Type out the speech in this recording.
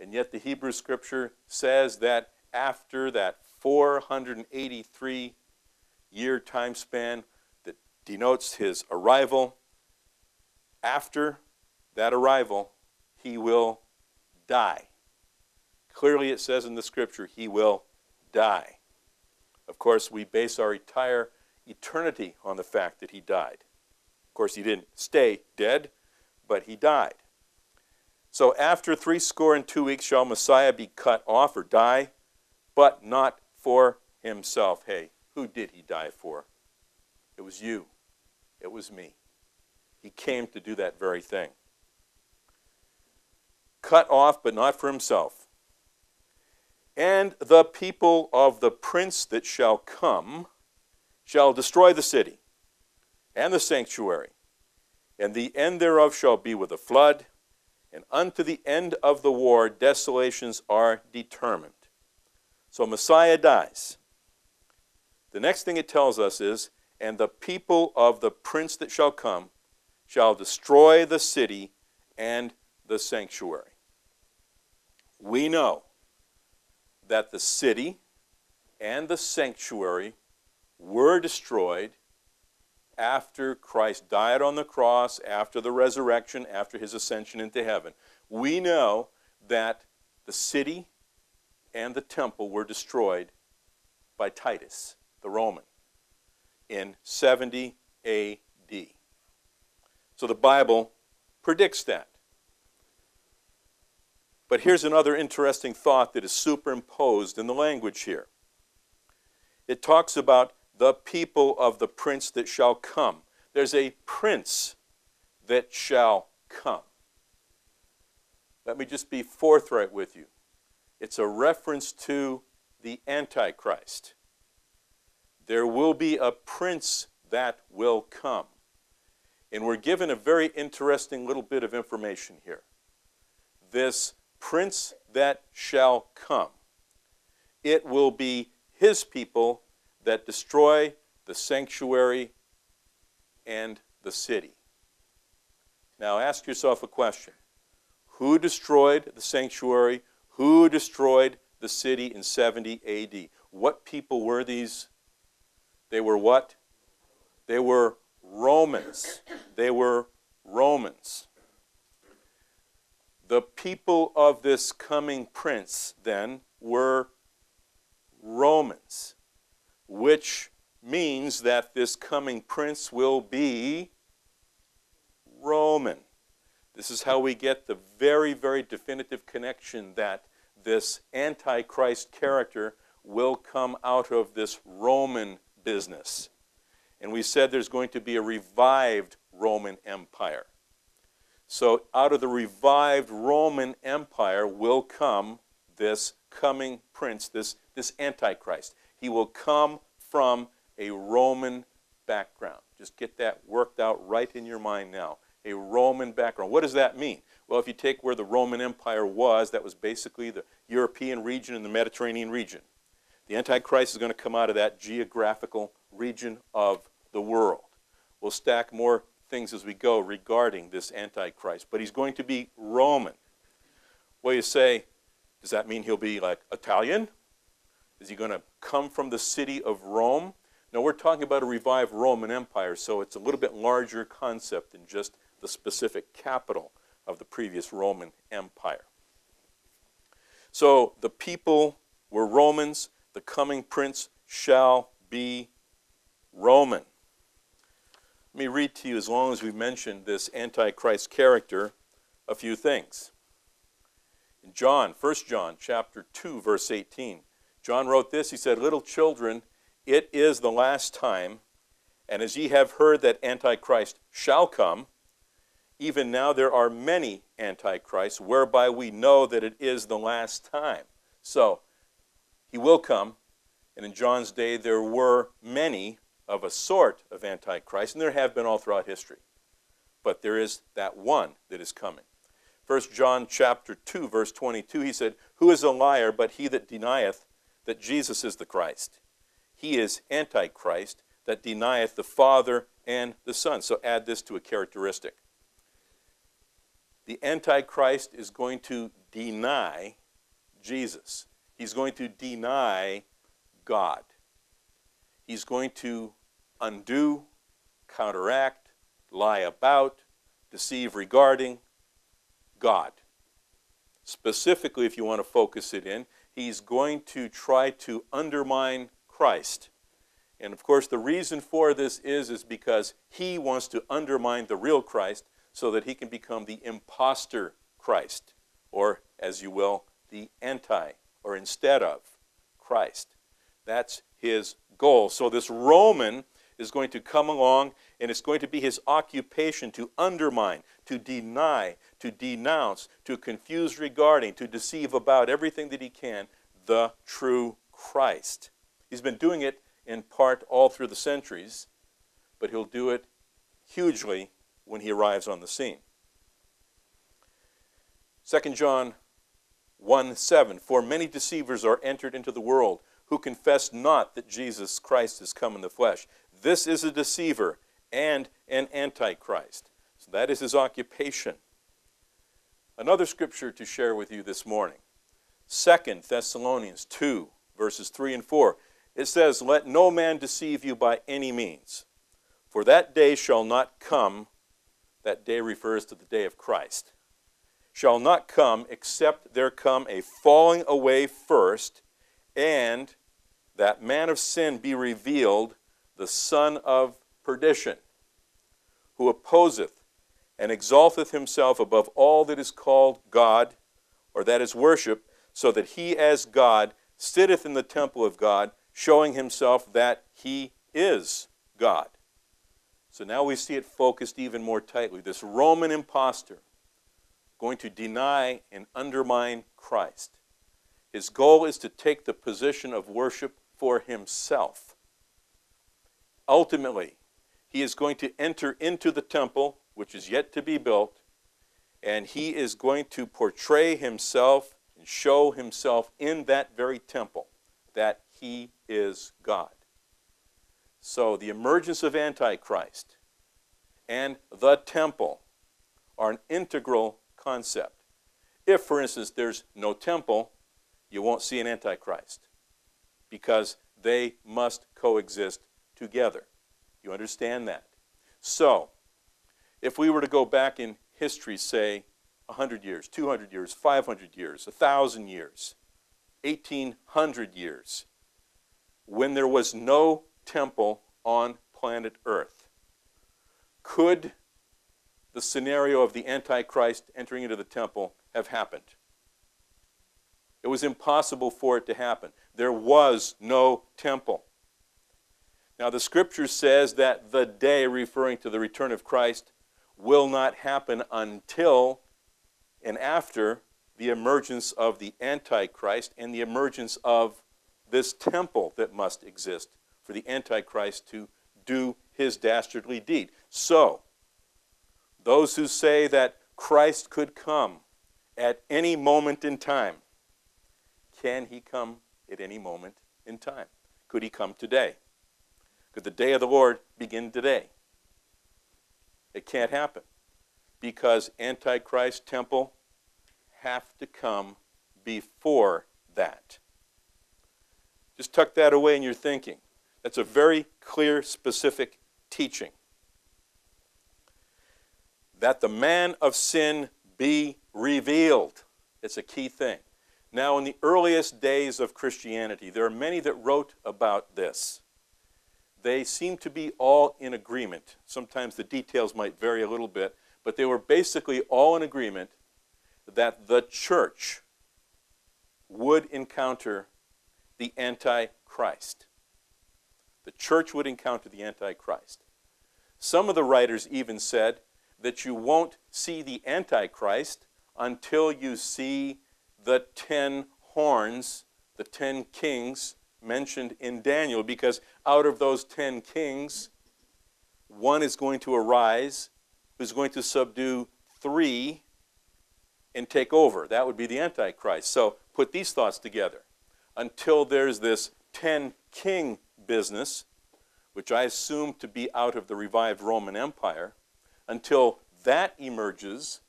And yet the Hebrew Scripture says that after that 483-year time span that denotes his arrival, after that arrival, he will die. Clearly it says in the Scripture, he will die. Of course, we base our entire eternity on the fact that he died. Of course, he didn't stay dead, but he died. So after 62 weeks shall Messiah be cut off or die, but not for himself. Hey, who did he die for? It was you. It was me. He came to do that very thing. Cut off, but not for himself. And the people of the prince that shall come shall destroy the city and the sanctuary, and the end thereof shall be with a flood, and unto the end of the war desolations are determined. So Messiah dies. The next thing it tells us is, and the people of the prince that shall come shall destroy the city and the sanctuary. We know that the city and the sanctuary were destroyed after Christ died on the cross, after the resurrection, after his ascension into heaven. We know that the city and the temple were destroyed by Titus, the Roman, in 70 A.D. So the Bible predicts that. But here's another interesting thought that is superimposed in the language here. It talks about the people of the prince that shall come. There's a prince that shall come. Let me just be forthright with you. It's a reference to the Antichrist. There will be a prince that will come. And we're given a very interesting little bit of information here. This prince that shall come, it will be his people that destroy the sanctuary and the city. Now ask yourself a question. Who destroyed the sanctuary? Who destroyed the city in 70 A.D.? What people were these? They were what? They were Romans. They were Romans. The people of this coming prince, then, were Romans, which means that this coming prince will be Roman. This is how we get the very, very definitive connection that this Antichrist character will come out of this Roman business. And we said there's going to be a revived Roman Empire. So out of the revived Roman Empire will come this coming prince, this Antichrist. He will come from a Roman background. Just get that worked out right in your mind now. A Roman background. What does that mean? Well, if you take where the Roman Empire was, that was basically the European region and the Mediterranean region. The Antichrist is going to come out of that geographical region of the world. We'll stack more things as we go regarding this Antichrist, but he's going to be Roman. Well, you say, does that mean he'll be like Italian? Is he going to come from the city of Rome? No, we're talking about a revived Roman Empire, so it's a little bit larger concept than just the specific capital of the previous Roman Empire. So the people were Romans. The coming prince shall be Roman. Let me read to you, as long as we've mentioned this Antichrist character, a few things. In John, 1 John chapter 2, verse 18, John wrote this. He said, "Little children, it is the last time, and as ye have heard that Antichrist shall come, even now there are many Antichrists, whereby we know that it is the last time." So, he will come, and in John's day there were many of a sort of Antichrist, and there have been all throughout history. But there is that one that is coming. 1 John chapter 2, verse 22, he said, "Who is a liar but he that denieth that Jesus is the Christ? He is Antichrist that denieth the Father and the Son." So add this to a characteristic. The Antichrist is going to deny Jesus. He's going to deny God. He's going to undo, counteract, lie about, deceive regarding God. Specifically, if you want to focus it in, he's going to try to undermine Christ. And of course, the reason for this is because he wants to undermine the real Christ so that he can become the imposter Christ, or, as you will, the anti, or instead of, Christ. That's his goal. So this Roman is going to come along, and it's going to be his occupation to undermine, to deny, to denounce, to confuse regarding, to deceive about everything that he can, the true Christ. He's been doing it in part all through the centuries, but he'll do it hugely when he arrives on the scene. 2 John 1:7, for many deceivers are entered into the world, who confess not that Jesus Christ is come in the flesh. This is a deceiver and an antichrist. So that is his occupation. Another scripture to share with you this morning. 2 Thessalonians 2, verses 3 and 4. It says, let no man deceive you by any means, for that day shall not come, that day refers to the day of Christ, shall not come except there come a falling away first, and that man of sin be revealed, the son of perdition, who opposeth and exalteth himself above all that is called God, or that is worship, so that he as God sitteth in the temple of God, showing himself that he is God. So now we see it focused even more tightly. This Roman impostor going to deny and undermine Christ. His goal is to take the position of worship for himself. Ultimately, he is going to enter into the temple, which is yet to be built, and he is going to portray himself and show himself in that very temple that he is God. So the emergence of Antichrist and the temple are an integral concept. If, for instance, there's no temple, you won't see an Antichrist, because they must coexist together. You understand that? So, if we were to go back in history, say 100 years, 200 years, 500 years, 1,000 years, 1,800 years, when there was no temple on planet Earth, could the scenario of the Antichrist entering into the temple have happened? It was impossible for it to happen. There was no temple. Now the scripture says that the day, referring to the return of Christ, will not happen until and after the emergence of the Antichrist and the emergence of this temple that must exist for the Antichrist to do his dastardly deed. So, those who say that Christ could come at any moment in time, can he come at any moment in time? Could he come today? Could the day of the Lord begin today? It can't happen, because Antichrist temple have to come before that. Just tuck that away in your thinking. That's a very clear, specific teaching. That the man of sin be revealed. It's a key thing. Now, in the earliest days of Christianity, there are many that wrote about this. They seem to be all in agreement. Sometimes the details might vary a little bit, but they were basically all in agreement that the church would encounter the Antichrist. The church would encounter the Antichrist. Some of the writers even said that you won't see the Antichrist until you see the 10 horns, the 10 kings mentioned in Daniel, because out of those 10 kings, one is going to arise who's going to subdue 3 and take over. That would be the Antichrist. So put these thoughts together. Until there's this 10 king business, which I assume to be out of the revived Roman Empire, until that emerges,